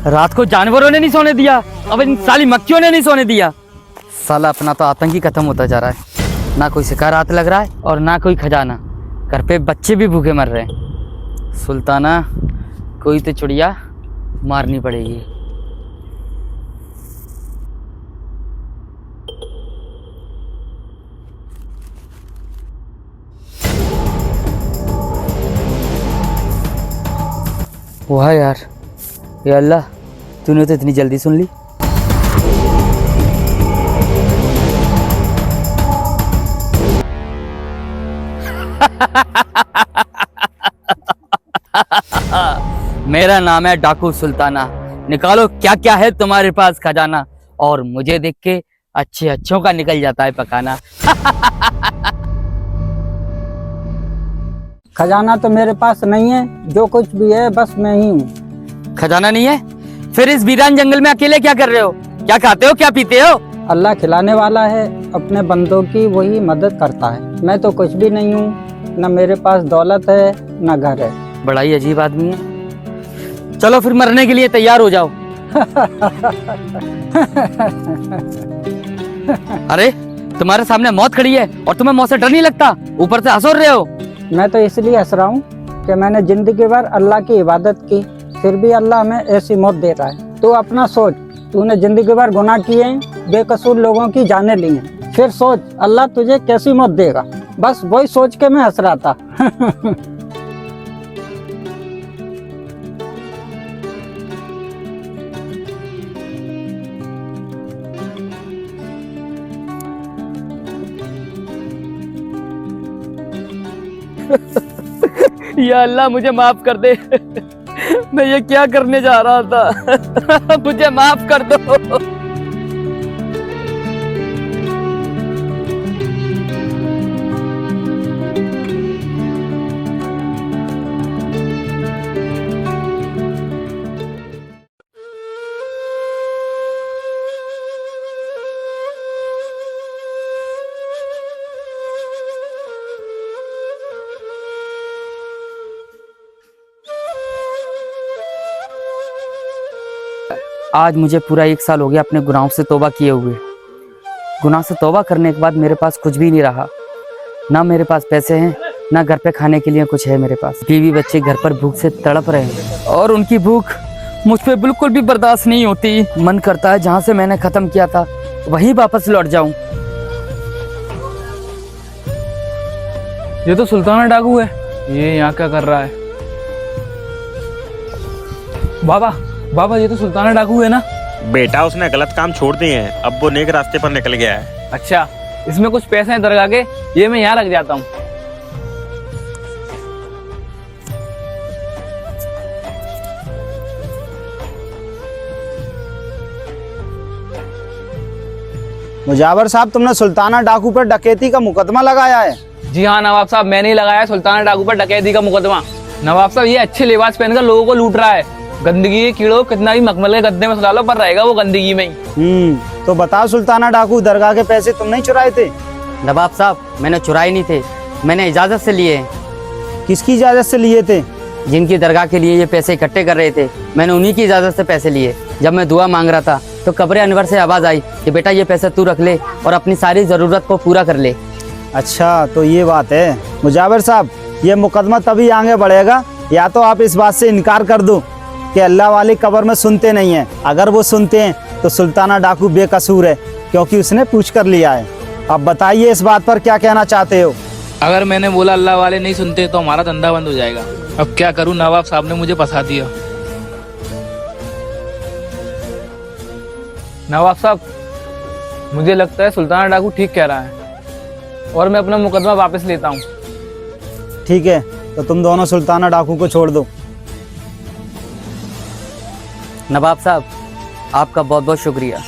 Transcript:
रात को जानवरों ने नहीं सोने दिया, अब इन साली मक्खियों ने नहीं सोने दिया। साला अपना तो आतंक ही खत्म होता जा रहा है। ना कोई शिकार हाथ लग रहा है और ना कोई खजाना। घर पे बच्चे भी भूखे मर रहे हैं। सुल्ताना, कोई तो चिड़िया मारनी पड़ेगी। वाह यार, या अल्लाह, तूने तो इतनी जल्दी सुन ली। मेरा नाम है डाकू सुल्ताना। निकालो क्या क्या है तुम्हारे पास खजाना। और मुझे देख के अच्छे अच्छों का निकल जाता है पकाना। खजाना तो मेरे पास नहीं है, जो कुछ भी है बस मैं ही हूँ। खजाना नहीं है? फिर इस वीरान जंगल में अकेले क्या कर रहे हो? क्या खाते हो, क्या पीते हो? अल्लाह खिलाने वाला है, अपने बंदों की वही मदद करता है। मैं तो कुछ भी नहीं हूँ, न मेरे पास दौलत है न घर है। बड़ा ही अजीब आदमी है। चलो फिर मरने के लिए तैयार हो जाओ। अरे तुम्हारे सामने मौत खड़ी है और तुम्हें मौत से डर नहीं लगता? ऊपर से हंस रहे हो। मैं तो इसलिए हंस रहा हूँ कि मैंने जिंदगी भर अल्लाह की इबादत की, फिर भी अल्लाह हमें ऐसी मौत दे रहा है। तू अपना सोच, तूने जिंदगी भर गुनाह किए हैं, बेकसूर लोगों की जानें ली हैं, फिर सोच अल्लाह तुझे कैसी मौत देगा। बस वही सोच के मैं हंस रहा था। या अल्लाह, मुझे माफ कर दे। मैं ये क्या करने जा रहा था। मुझे माफ कर दो। आज मुझे पूरा 1 साल हो गया अपने गुनाहों से तौबा किए हुए। गुनाह से तौबा करने के बाद मेरे पास कुछ भी नहीं रहा। ना मेरे पास पैसे हैं, ना घर पे खाने के लिए कुछ है मेरे पास। बीवी बच्चे घर पर भूख से तड़प रहे हैं और उनकी भूख मुझ पे बिल्कुल भी बर्दाश्त नहीं होती। मन करता है जहाँ से मैंने खत्म किया था वहीं वापस लौट जाऊं। ये तो सुल्ताना डाकू है। ये यहाँ क्या कर रहा है? बाबा ये तो सुल्ताना डाकू है ना? बेटा, उसने गलत काम छोड़ दिए हैं, अब वो नेक रास्ते पर निकल गया है। अच्छा, इसमें कुछ पैसे हैं दरगाह के, ये मैं यहाँ रख जाता हूँ। मुजावर साहब, तुमने सुल्ताना डाकू पर डकैती का मुकदमा लगाया है? जी हाँ नवाब साहब, मैंने ही लगाया सुल्ताना डाकू पर डकैती का मुकदमा। नवाब साहब, ये अच्छे लिबास पहनकर लोगों को लूट रहा है। गंदगी के कीड़ों, कितना भी मखमल के गद्दे में सुला लो पर रहेगा वो गंदगी में ही। तो बताओ सुल्ताना डाकू, दरगाह के पैसे तुम नहीं चुराए थे? नवाब साहब, मैंने चुराए नहीं थे, मैंने इजाजत से लिए हैं। किसकी इजाजत से लिए थे? जिनकी दरगाह के लिए ये पैसे इकट्ठे कर रहे थे, मैंने उन्हीं की इजाजत से पैसे लिए। जब मैं दुआ मांग रहा था तो कब्र अनवर से आवाज आई कि बेटा ये पैसे तू रख ले और अपनी सारी जरूरत को पूरा कर ले। अच्छा, तो ये बात है। मुजावर साहब, ये मुकदमा तभी आगे बढ़ेगा या तो आप इस बात से इनकार कर दो कि अल्लाह वाली कब्र में सुनते नहीं हैं। अगर वो सुनते हैं तो सुल्ताना डाकू बेकसूर है, क्योंकि उसने पूछ कर लिया है। अब बताइए इस बात पर क्या कहना चाहते हो? अगर मैंने बोला अल्लाह वाले नहीं सुनते तो हमारा धंधा बंद हो जाएगा। अब क्या करूँ, नवाब साहब ने मुझे फंसा दिया। नवाब साहब, मुझे लगता है सुल्ताना डाकू ठीक कह रहा है और मैं अपना मुकदमा वापस लेता हूँ। ठीक है, तो तुम दोनों सुल्ताना डाकू को छोड़ दो। नवाब साहब, आपका बहुत बहुत शुक्रिया।